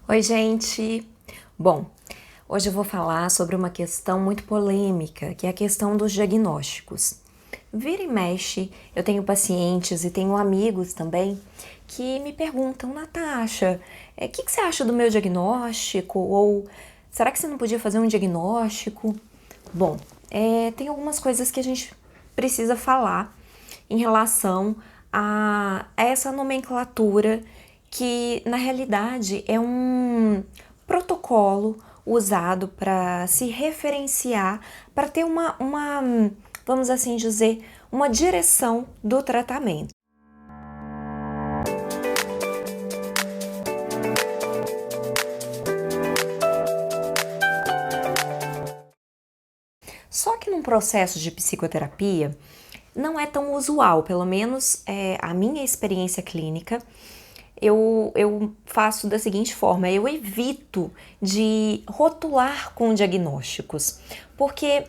Oi, gente! Bom, hoje eu vou falar sobre uma questão muito polêmica, que é a questão dos diagnósticos. Vira e mexe, eu tenho pacientes e tenho amigos também que me perguntam, Natasha, o que você acha do meu diagnóstico? Ou será que você não podia fazer um diagnóstico? Bom, tem algumas coisas que a gente precisa falar em relação a essa nomenclatura que, na realidade, é um protocolo usado para se referenciar, para ter vamos assim dizer, uma direção do tratamento. Só que num processo de psicoterapia não é tão usual, pelo menos a minha experiência clínica, eu faço da seguinte forma, eu evito de rotular com diagnósticos, porque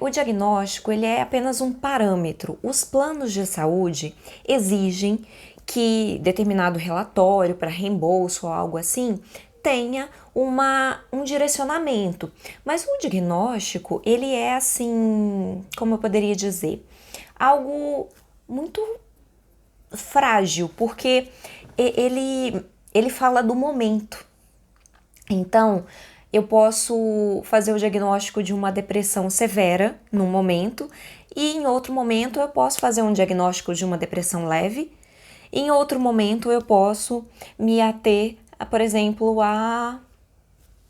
o diagnóstico ele é apenas um parâmetro. Os planos de saúde exigem que determinado relatório para reembolso ou algo assim tenha um direcionamento. Mas o diagnóstico, ele é assim, como eu poderia dizer, algo muito frágil, porque ele fala do momento. Então, eu posso fazer o diagnóstico de uma depressão severa num momento, e em outro momento eu posso fazer um diagnóstico de uma depressão leve, e em outro momento eu posso me ater, por exemplo, a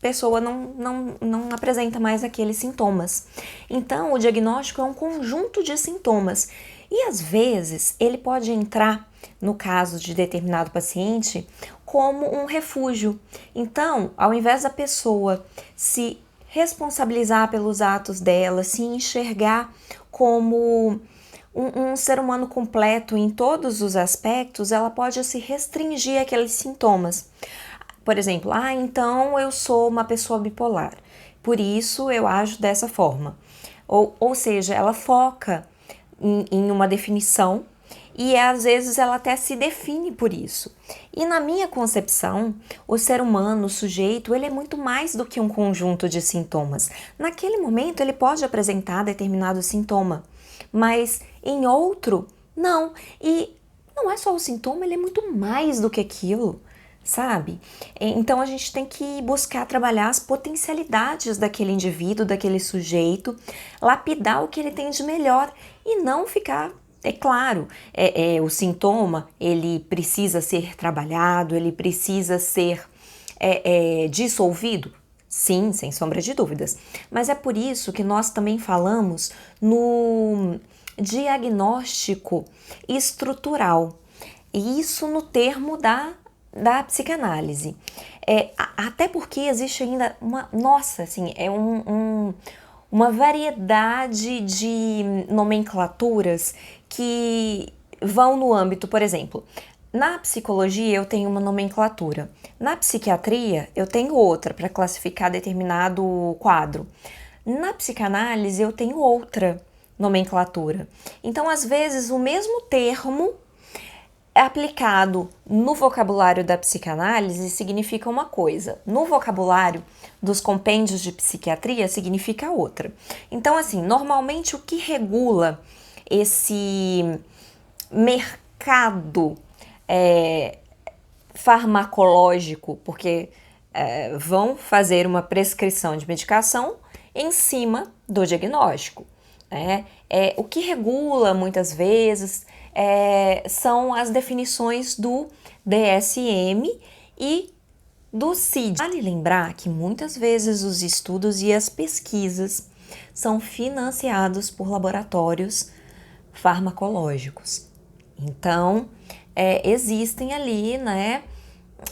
pessoa não apresenta mais aqueles sintomas. Então, o diagnóstico é um conjunto de sintomas e às vezes ele pode entrar, no caso de determinado paciente, como um refúgio. Então, ao invés da pessoa se responsabilizar pelos atos dela, se enxergar como um ser humano completo em todos os aspectos, ela pode se restringir àqueles sintomas. Por exemplo, então eu sou uma pessoa bipolar, por isso eu ajo dessa forma. Ou seja, ela foca em uma definição e às vezes ela até se define por isso. E na minha concepção, o ser humano, o sujeito, ele é muito mais do que um conjunto de sintomas. Naquele momento ele pode apresentar determinado sintoma, mas em outro, não. E não é só o sintoma, ele é muito mais do que aquilo, sabe? Então a gente tem que buscar trabalhar as potencialidades daquele indivíduo, daquele sujeito, lapidar o que ele tem de melhor e não ficar, é claro, o sintoma ele precisa ser trabalhado, ele precisa ser dissolvido. Sim, sem sombra de dúvidas. Mas é por isso que nós também falamos no diagnóstico estrutural. E isso no termo da psicanálise. Até porque existe ainda uma variedade de nomenclaturas que vão no âmbito, por exemplo, na psicologia eu tenho uma nomenclatura, na psiquiatria eu tenho outra para classificar determinado quadro, na psicanálise eu tenho outra nomenclatura. Então, às vezes, o mesmo termo aplicado no vocabulário da psicanálise significa uma coisa, no vocabulário dos compêndios de psiquiatria significa outra. Então, assim, normalmente o que regula esse mercado farmacológico, porque vão fazer uma prescrição de medicação em cima do diagnóstico, né? O que regula muitas vezes são as definições do DSM e do CID. Vale lembrar que muitas vezes os estudos e as pesquisas são financiados por laboratórios farmacológicos. Então, existem ali, né,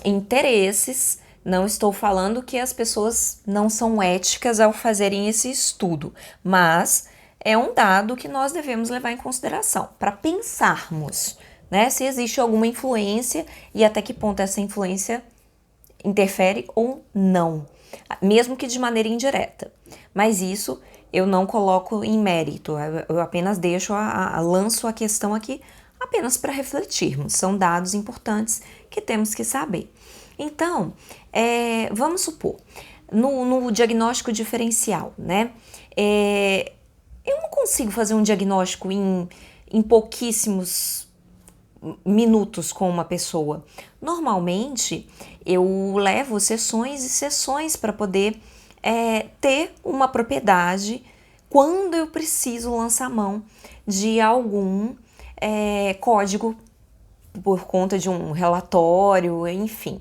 interesses. Não estou falando que as pessoas não são éticas ao fazerem esse estudo, mas é um dado que nós devemos levar em consideração para pensarmos, né, se existe alguma influência e até que ponto essa influência interfere ou não, mesmo que de maneira indireta. Mas isso eu não coloco em mérito, eu apenas lanço a questão aqui apenas para refletirmos. São dados importantes que temos que saber. Então, vamos supor, no diagnóstico diferencial, né? Eu não consigo fazer um diagnóstico em pouquíssimos minutos com uma pessoa. Normalmente, eu levo sessões e sessões para poder ter uma propriedade quando eu preciso lançar mão de algum código por conta de um relatório, enfim.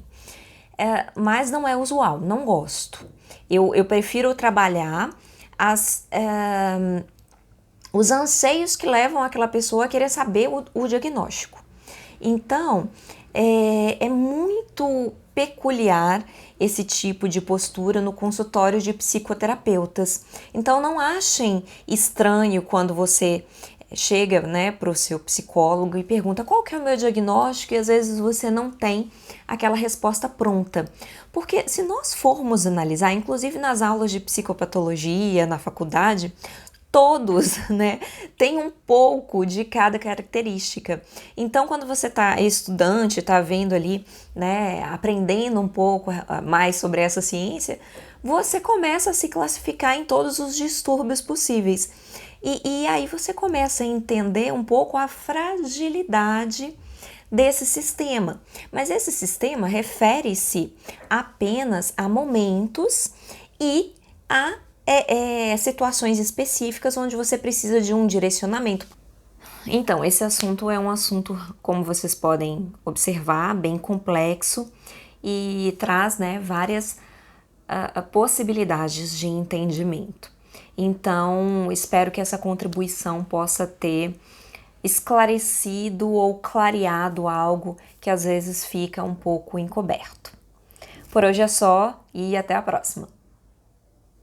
Mas não é usual, não gosto. Eu prefiro trabalhar os anseios que levam aquela pessoa a querer saber o diagnóstico. Então, é muito peculiar esse tipo de postura no consultório de psicoterapeutas. Então, não achem estranho quando você chega, né, para o seu psicólogo e pergunta qual que é o meu diagnóstico, e às vezes você não tem aquela resposta pronta. Porque se nós formos analisar, inclusive nas aulas de psicopatologia na faculdade, todos, né, tem um pouco de cada característica. Então, quando você está estudante, está vendo ali, né, aprendendo um pouco mais sobre essa ciência, você começa a se classificar em todos os distúrbios possíveis. E aí você começa a entender um pouco a fragilidade desse sistema. Mas esse sistema refere-se apenas a momentos e a situações específicas onde você precisa de um direcionamento. Então, esse assunto é um assunto, como vocês podem observar, bem complexo e traz, né, várias possibilidades de entendimento. Então, espero que essa contribuição possa ter esclarecido ou clareado algo que às vezes fica um pouco encoberto. Por hoje é só e até a próxima!